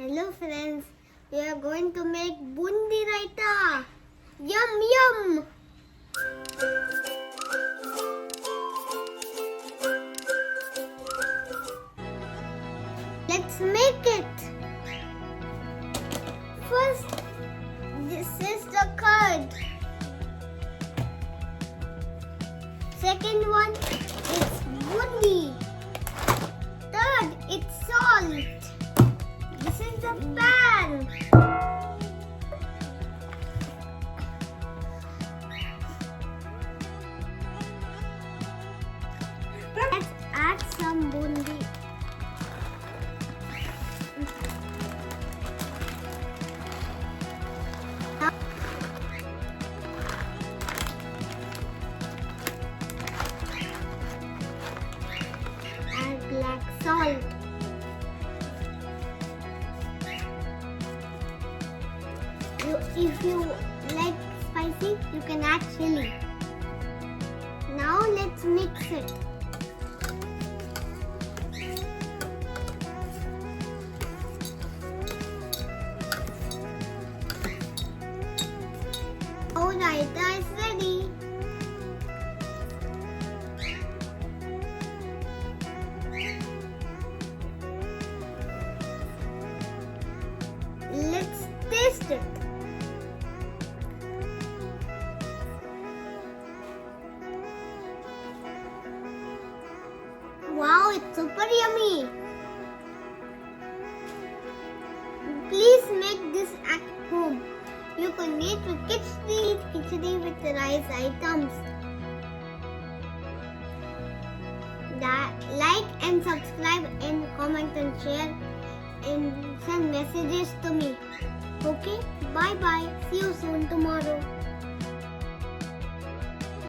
Hello friends, we are going to make Boondi Raita. Yum yum! Let's make it. First, this is the curd. Second one is bundi. Third, it's salt. This is the pan. Let's add some bundi. Add black salt. If you like spicy, you can add chili. Now let's mix it. Our raita is ready. Let's taste it. Wow, it's super yummy. Please make this at home. You can make a khichdi with rice items. Like and subscribe and comment and share and send messages to me. Okay, bye bye. See you soon tomorrow.